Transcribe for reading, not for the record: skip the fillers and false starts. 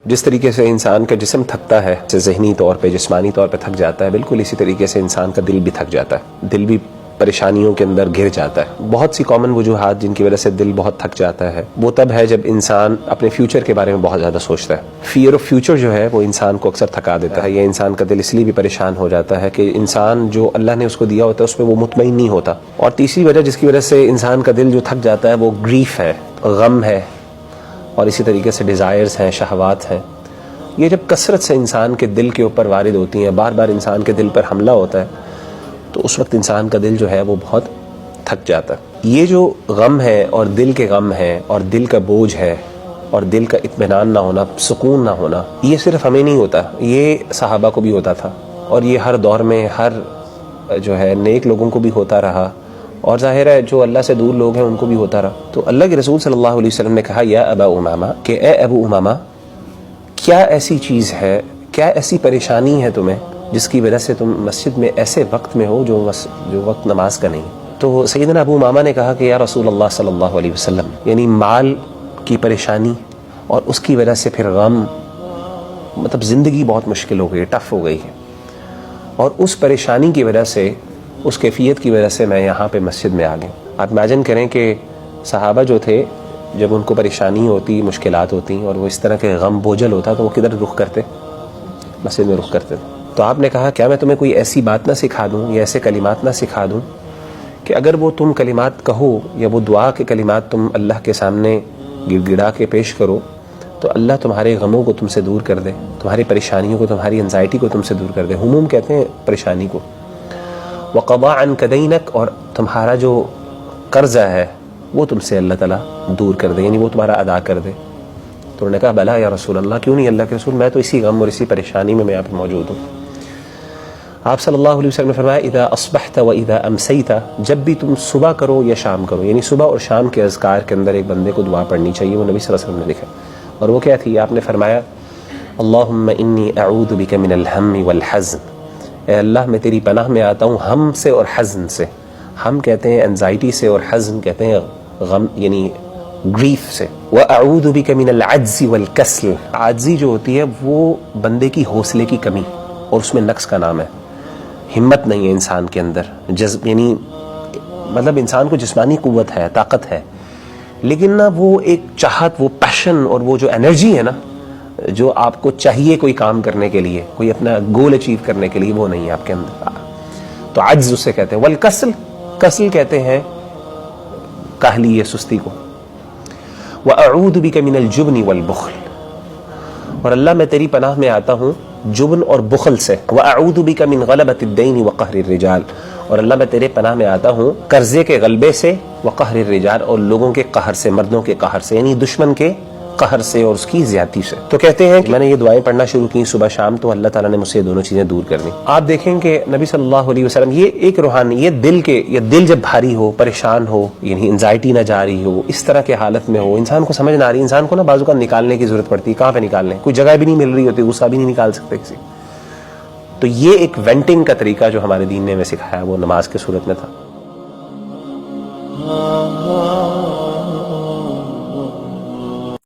جس طریقے سے انسان کا جسم تھکتا ہے، ذہنی طور پہ جسمانی طور پہ تھک جاتا ہے، بالکل اسی طریقے سے انسان کا دل بھی تھک جاتا ہے، دل بھی پریشانیوں کے اندر گھر جاتا ہے۔ بہت سی کامن وجوہات جن کی وجہ سے دل بہت تھک جاتا ہے وہ تب ہے جب انسان اپنے فیوچر کے بارے میں بہت زیادہ سوچتا ہے۔ فیئر آف فیوچر جو ہے وہ انسان کو اکثر تھکا دیتا ہے، یا انسان کا دل اس لیے بھی پریشان ہو جاتا ہے کہ انسان جو اللہ نے اس کو دیا ہوتا ہے اس میں وہ مطمئن نہیں ہوتا۔ اور تیسری وجہ جس کی وجہ سے انسان کا دل جو تھک جاتا ہے وہ گریف ہے، غم ہے، اور اسی طریقے سے ڈیزائرز ہیں، شہوات ہیں۔ یہ جب کثرت سے انسان کے دل کے اوپر وارد ہوتی ہیں، بار بار انسان کے دل پر حملہ ہوتا ہے، تو اس وقت انسان کا دل جو ہے وہ بہت تھک جاتا ہے۔ یہ جو غم ہے اور دل کے غم ہے اور دل کا بوجھ ہے اور دل کا اطمینان نہ ہونا، سکون نہ ہونا، یہ صرف ہمیں نہیں ہوتا، یہ صحابہ کو بھی ہوتا تھا، اور یہ ہر دور میں ہر جو ہے نیک لوگوں کو بھی ہوتا رہا، اور ظاہر ہے جو اللہ سے دور لوگ ہیں ان کو بھی ہوتا رہا۔ تو اللہ کے رسول صلی اللہ علیہ وسلم نے کہا یا ابا امامہ، کہ اے ابو امامہ، کیا ایسی چیز ہے، کیا ایسی پریشانی ہے تمہیں جس کی وجہ سے تم مسجد میں ایسے وقت میں ہو جو وقت نماز کا نہیں؟ تو سیدنا ابو امامہ نے کہا کہ یا رسول اللہ صلی اللہ علیہ وسلم، یعنی مال کی پریشانی اور اس کی وجہ سے پھر غم، مطلب زندگی بہت مشکل ہو گئی، ٹف ہو گئی ہے، اور اس پریشانی کی وجہ سے، اس کیفیت کی وجہ سے میں یہاں پہ مسجد میں آ گیا۔ آپ امیجن کریں کہ صحابہ جو تھے جب ان کو پریشانی ہوتی، مشکلات ہوتی اور وہ اس طرح کے غم بوجھل ہوتا تو وہ کدھر رخ کرتے؟ مسجد میں رخ کرتے۔ تو آپ نے کہا کیا میں تمہیں کوئی ایسی بات نہ سکھا دوں یا ایسے کلمات نہ سکھا دوں کہ اگر وہ تم کلمات کہو یا وہ دعا کے کلمات تم اللہ کے سامنے گڑ گڑا کے پیش کرو تو اللہ تمہارے غموں کو تم سے دور کر دے، تمہاری پریشانیوں کو، تمہاری انزائٹی کو تم سے دور کر دے۔ ہموم کہتے ہیں پریشانی کو۔ وقضا عنک دینک، اور تمہارا جو قرضہ ہے وہ تم سے اللہ تعالیٰ دور کر دے، یعنی وہ تمہارا ادا کر دے۔ تو انہوں نے کہا بلا یا رسول اللہ، کیوں نہیں اللہ کے رسول، میں تو اسی غم اور اسی پریشانی میں یہاں پہ موجود ہوں۔ آپ صلی اللہ علیہ وسلم نے فرمایا اذا اصبحت و اذا امسیت، جب بھی تم صبح کرو یا شام کرو، یعنی صبح اور شام کے اذکار کے اندر ایک بندے کو دعا پڑھنی چاہیے، وہ نبی صلی اللہ علیہ وسلم نے لکھا، اور وہ کیا تھی؟ آپ نے فرمایا اللہم انی اعوذ بک من الہم والحزن، اے اللہ میں تیری پناہ میں آتا ہوں ہم سے اور حزن سے۔ ہم کہتے ہیں انزائٹی سے، اور حزن کہتے ہیں غم یعنی گریف سے۔ وَأَعُوذُ بِكَ مِنَ الْعَجْزِ وَالْكَسْلِ، عاجزی جو ہوتی ہے وہ بندے کی حوصلے کی کمی اور اس میں نقص کا نام ہے، ہمت نہیں ہے انسان کے اندر، جذب یعنی مطلب انسان کو جسمانی قوت ہے، طاقت ہے، لیکن نا وہ ایک چاہت، وہ پیشن اور وہ جو انرجی ہے نا جو آپ کو چاہیے کوئی کام کرنے کے لیے، کوئی اپنا گول اچیو کرنے کے لیے، وہ نہیں ہے آپ کے اندر، تو عجز اسے کہتے ہیں۔ والکسل، کسل کہتے ہیں کاہلی، سستی کو۔ وَأَعُوذُ بِكَ مِنَ الْجُبْنِ وَالْبُخْلِ، اور اللہ میں تیری پناہ میں آتا ہوں جبن اور بخل سے۔ وَأَعُوذُ بِكَ مِنْ غَلَبَةِ الدَّيْنِ وَقَهْرِ الرِّجَالِ، اور اللہ میں تیرے پناہ میں آتا ہوں قرضے کے غلبے سے، وقہر الرجال، اور لوگوں کے قہر سے، مردوں کے قہر سے، یعنی دشمن کے قہر سے اور اس کی زیادتی سے۔ تو کہتے ہیں کہ میں نے یہ دعائیں پڑھنا شروع کی صبح شام تو اللہ تعالیٰ نے مجھ سے یہ دونوں چیزیں دور کر دیں۔ آپ دیکھیں کہ نبی صلی اللہ علیہ وسلم، یہ ایک روحانی، یہ دل جب بھاری ہو، پریشان ہو، یعنی انزائٹی نہ جا رہی ہو، اس طرح کے حالت میں ہو، انسان کو سمجھ نہ آ رہی، انسان کو نا بازو کا نکالنے کی ضرورت پڑتی ہے۔ کہاں پہ نکالنے؟ کوئی جگہ بھی نہیں مل رہی ہوتی، غصہ بھی نہیں نکال سکتے کسی۔ تو یہ ایک وینٹنگ کا طریقہ جو ہمارے دین نے ہمیں سکھایا وہ نماز کے صورت میں تھا۔